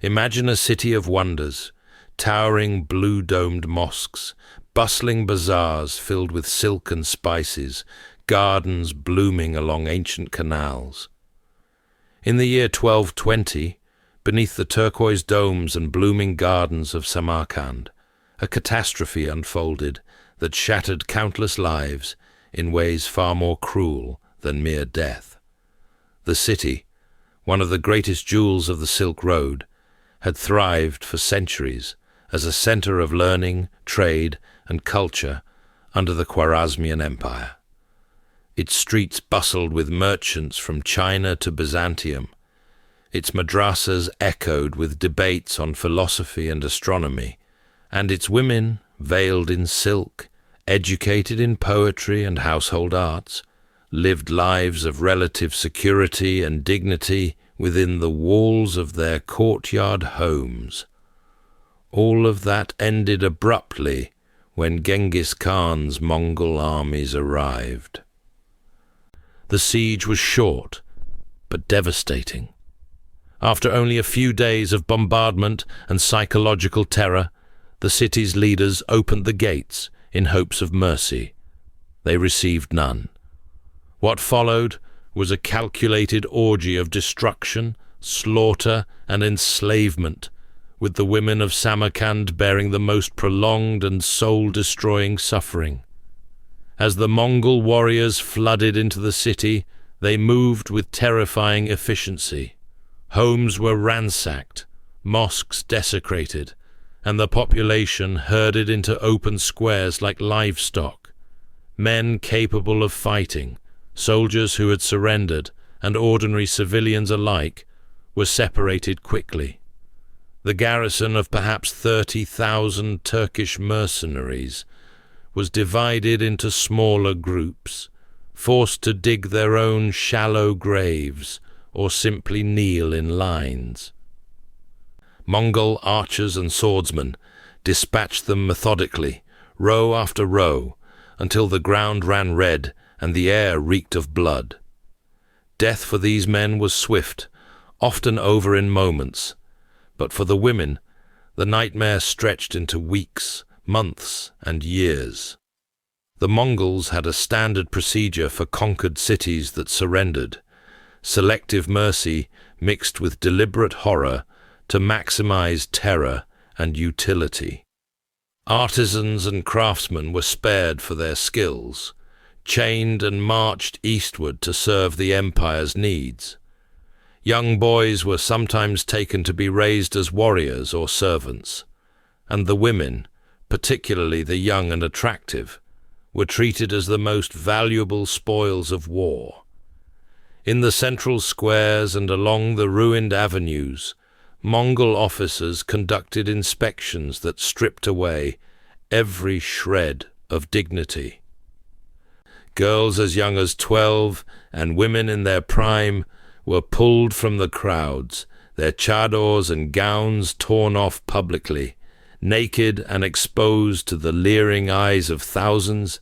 Imagine a city of wonders, towering blue-domed mosques, bustling bazaars filled with silk and spices, gardens blooming along ancient canals. In the year 1220, beneath the turquoise domes and blooming gardens of Samarkand, a catastrophe unfolded that shattered countless lives in ways far more cruel than mere death. The city, one of the greatest jewels of the Silk Road, had thrived for centuries as a center of learning, trade, and culture under the Khwarezmian Empire. Its streets bustled with merchants from China to Byzantium. Its madrasas echoed with debates on philosophy and astronomy, and its women, veiled in silk, educated in poetry and household arts, lived lives of relative security and dignity within the walls of their courtyard homes. All of that ended abruptly when Genghis Khan's Mongol armies arrived. The siege was short, but devastating. After only a few days of bombardment and psychological terror, the city's leaders opened the gates in hopes of mercy. They received none. What followed was a calculated orgy of destruction, slaughter, and enslavement, with the women of Samarkand bearing the most prolonged and soul-destroying suffering. As the Mongol warriors flooded into the city, they moved with terrifying efficiency. Homes were ransacked, mosques desecrated, and the population herded into open squares like livestock. Men capable of fighting, soldiers who had surrendered, and ordinary civilians alike were separated quickly. The garrison of perhaps 30,000 Turkish mercenaries was divided into smaller groups, forced to dig their own shallow graves or simply kneel in lines. Mongol archers and swordsmen dispatched them methodically, row after row, until the ground ran red and the air reeked of blood. Death for these men was swift, often over in moments, but for the women, the nightmare stretched into weeks, months, and years. The Mongols had a standard procedure for conquered cities that surrendered, selective mercy mixed with deliberate horror to maximize terror and utility. Artisans and craftsmen were spared for their skills, chained and marched eastward to serve the empire's needs. Young boys were sometimes taken to be raised as warriors or servants, and the women, particularly the young and attractive, were treated as the most valuable spoils of war. In the central squares and along the ruined avenues, Mongol officers conducted inspections that stripped away every shred of dignity. Girls as young as 12 and women in their prime were pulled from the crowds, their chadors and gowns torn off publicly. Naked and exposed to the leering eyes of thousands,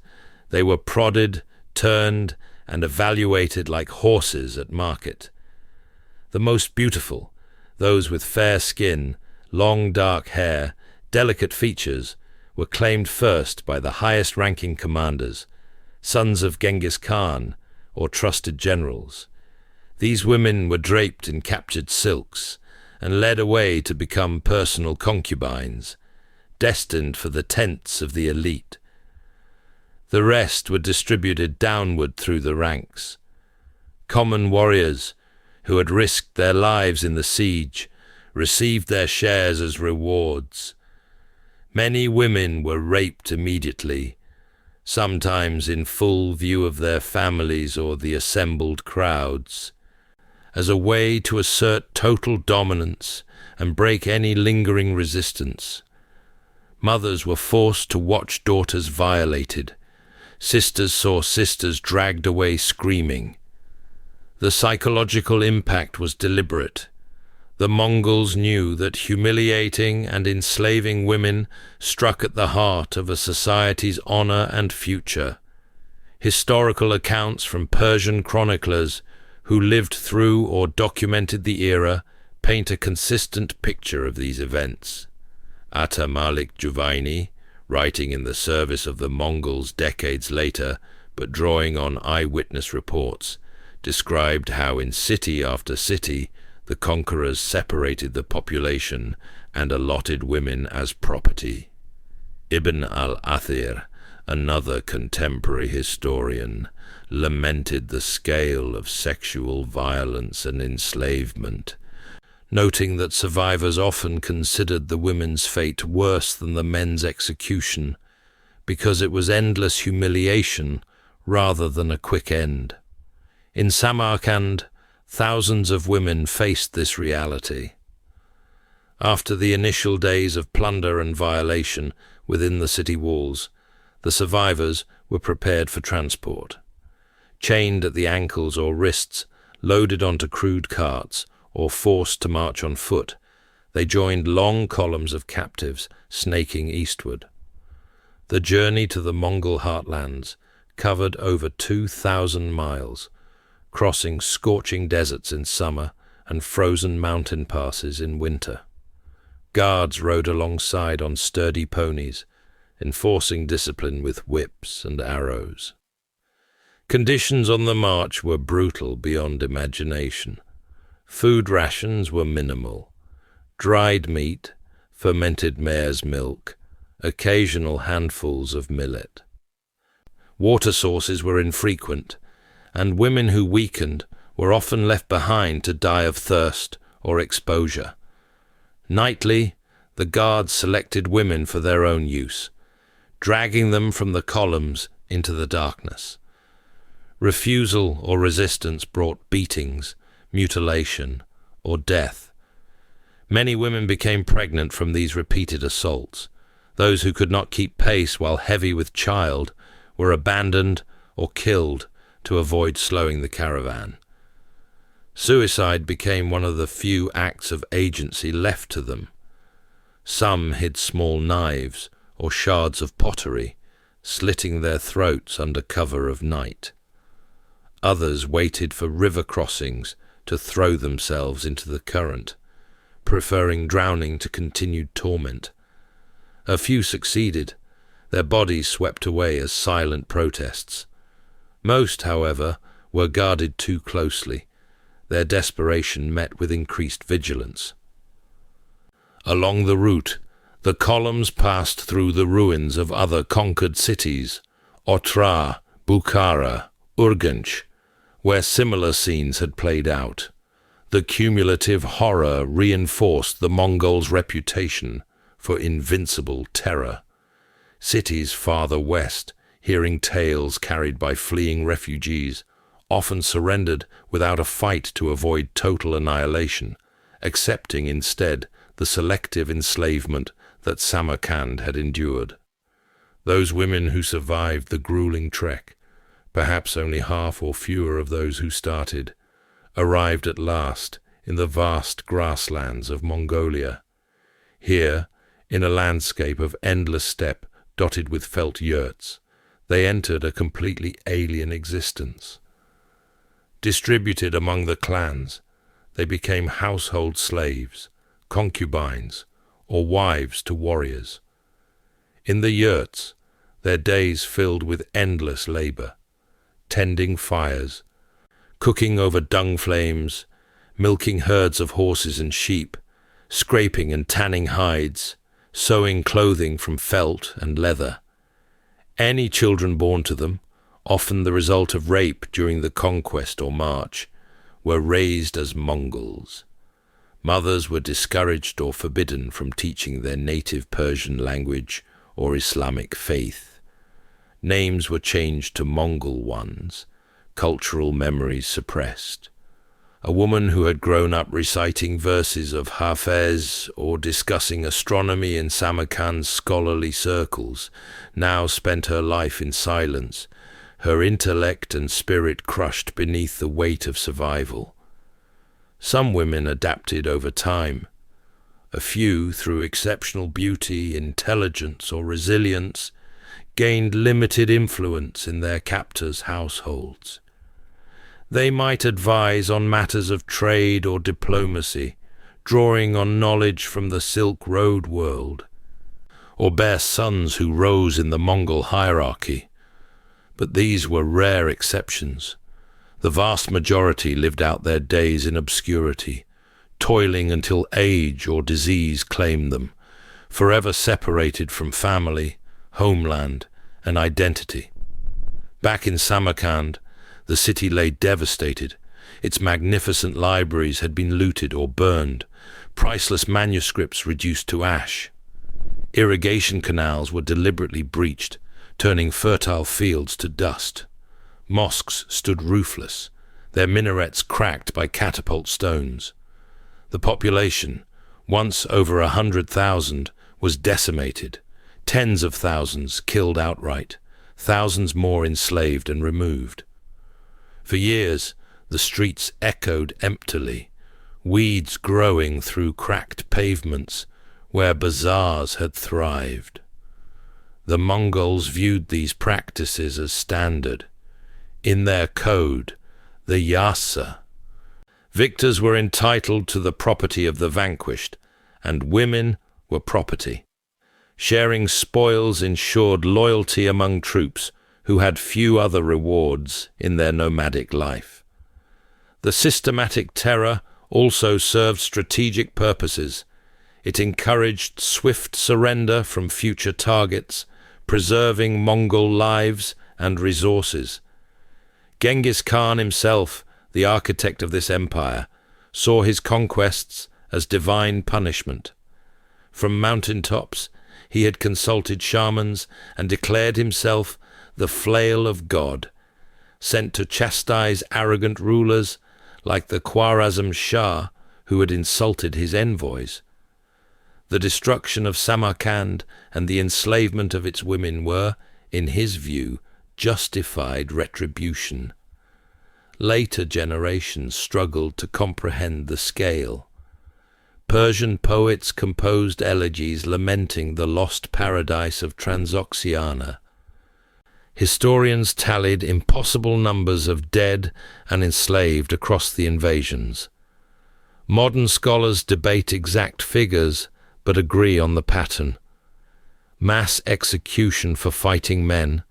they were prodded, turned, and evaluated like horses at market. The most beautiful, those with fair skin, long dark hair, delicate features, were claimed first by the highest-ranking commanders, sons of Genghis Khan or trusted generals. These women were draped in captured silks and led away to become personal concubines, destined for the tents of the elite. The rest were distributed downward through the ranks. Common warriors, who had risked their lives in the siege, received their shares as rewards. Many women were raped immediately, sometimes in full view of their families or the assembled crowds, as a way to assert total dominance and break any lingering resistance. Mothers were forced to watch daughters violated. Sisters saw sisters dragged away screaming. The psychological impact was deliberate. The Mongols knew that humiliating and enslaving women struck at the heart of a society's honor and future. Historical accounts from Persian chroniclers who lived through or documented the era paint a consistent picture of these events. Atta Malik Juvayni, writing in the service of the Mongols decades later, but drawing on eyewitness reports, described how in city after city the conquerors separated the population and allotted women as property. Ibn al-Athir, another contemporary historian, lamented the scale of sexual violence and enslavement, noting that survivors often considered the women's fate worse than the men's execution because it was endless humiliation rather than a quick end. In Samarkand, thousands of women faced this reality. After the initial days of plunder and violation within the city walls, the survivors were prepared for transport. Chained at the ankles or wrists, loaded onto crude carts, or forced to march on foot, they joined long columns of captives snaking eastward. The journey to the Mongol heartlands covered over 2,000 miles, crossing scorching deserts in summer and frozen mountain passes in winter. Guards rode alongside on sturdy ponies, enforcing discipline with whips and arrows. Conditions on the march were brutal beyond imagination. Food rations were minimal. Dried meat, fermented mare's milk, occasional handfuls of millet. Water sources were infrequent, and women who weakened were often left behind to die of thirst or exposure. Nightly, the guards selected women for their own use, dragging them from the columns into the darkness. Refusal or resistance brought beatings, mutilation, or death. Many women became pregnant from these repeated assaults. Those who could not keep pace while heavy with child were abandoned or killed to avoid slowing the caravan. Suicide became one of the few acts of agency left to them. Some hid small knives or shards of pottery, slitting their throats under cover of night. Others waited for river crossings to throw themselves into the current, preferring drowning to continued torment. A few succeeded, their bodies swept away as silent protests. Most, however, were guarded too closely, their desperation met with increased vigilance. Along the route, the columns passed through the ruins of other conquered cities, Otrar, Bukhara, Urgench, where similar scenes had played out. The cumulative horror reinforced the Mongols' reputation for invincible terror. Cities farther west, hearing tales carried by fleeing refugees, often surrendered without a fight to avoid total annihilation, accepting instead the selective enslavement that Samarkand had endured. Those women who survived the grueling trek, perhaps only half or fewer of those who started, arrived at last in the vast grasslands of Mongolia. Here, in a landscape of endless steppe dotted with felt yurts, they entered a completely alien existence. Distributed among the clans, they became household slaves, concubines, or wives to warriors. In the yurts, their days filled with endless labor, tending fires, cooking over dung flames, milking herds of horses and sheep, scraping and tanning hides, sewing clothing from felt and leather. Any children born to them, often the result of rape during the conquest or march, were raised as Mongols. Mothers were discouraged or forbidden from teaching their native Persian language or Islamic faith. Names were changed to Mongol ones, cultural memories suppressed. A woman who had grown up reciting verses of Hafez or discussing astronomy in Samarkand's scholarly circles now spent her life in silence, her intellect and spirit crushed beneath the weight of survival. Some women adapted over time. A few, through exceptional beauty, intelligence, or resilience, gained limited influence in their captors' households. They might advise on matters of trade or diplomacy, drawing on knowledge from the Silk Road world, or bare sons who rose in the Mongol hierarchy. But these were rare exceptions. The vast majority lived out their days in obscurity, toiling until age or disease claimed them, forever separated from family, homeland, and identity. Back in Samarkand, the city lay devastated. Its magnificent libraries had been looted or burned, priceless manuscripts reduced to ash. Irrigation canals were deliberately breached, turning fertile fields to dust. Mosques stood roofless, their minarets cracked by catapult stones. The population, once over 100,000, was decimated, tens of thousands killed outright, thousands more enslaved and removed. For years, the streets echoed emptily, weeds growing through cracked pavements where bazaars had thrived. The Mongols viewed these practices as standard. In their code, the yasa, victors were entitled to the property of the vanquished, and women were property. Sharing spoils ensured loyalty among troops who had few other rewards in their nomadic life. The systematic terror also served strategic purposes. It encouraged swift surrender from future targets, preserving Mongol lives and resources. Genghis Khan himself, the architect of this empire, saw his conquests as divine punishment. From mountaintops, he had consulted shamans and declared himself the flail of God, sent to chastise arrogant rulers like the Khwarazm Shah who had insulted his envoys. The destruction of Samarkand and the enslavement of its women were, in his view, justified retribution. Later generations struggled to comprehend the scale. Persian poets composed elegies lamenting the lost paradise of Transoxiana. Historians tallied impossible numbers of dead and enslaved across the invasions. Modern scholars debate exact figures, but agree on the pattern. Mass execution for fighting men,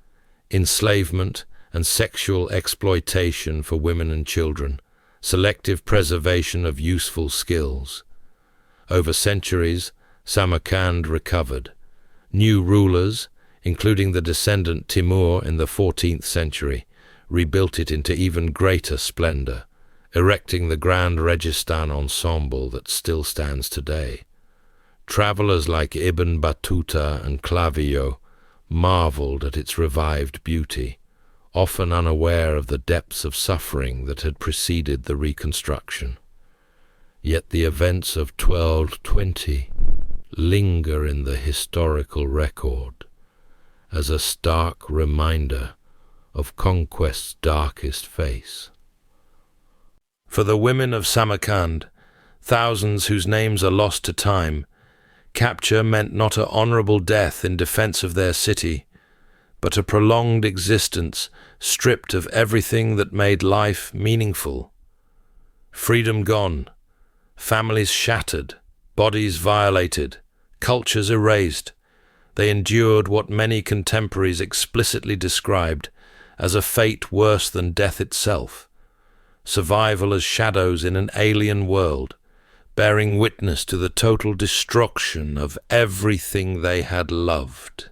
enslavement and sexual exploitation for women and children, selective preservation of useful skills. Over centuries, Samarkand recovered. New rulers, including the descendant Timur in the 14th century, rebuilt it into even greater splendor, erecting the grand Registan ensemble that still stands today. Travelers like Ibn Battuta and Clavijo marveled at its revived beauty, often unaware of the depths of suffering that had preceded the reconstruction. Yet the events of 1220 linger in the historical record as a stark reminder of Conquest's darkest face. For the women of Samarkand, thousands whose names are lost to time, capture meant not an honorable death in defense of their city, but a prolonged existence stripped of everything that made life meaningful. Freedom gone, families shattered, bodies violated, cultures erased. They endured what many contemporaries explicitly described as a fate worse than death itself, survival as shadows in an alien world, bearing witness to the total destruction of everything they had loved.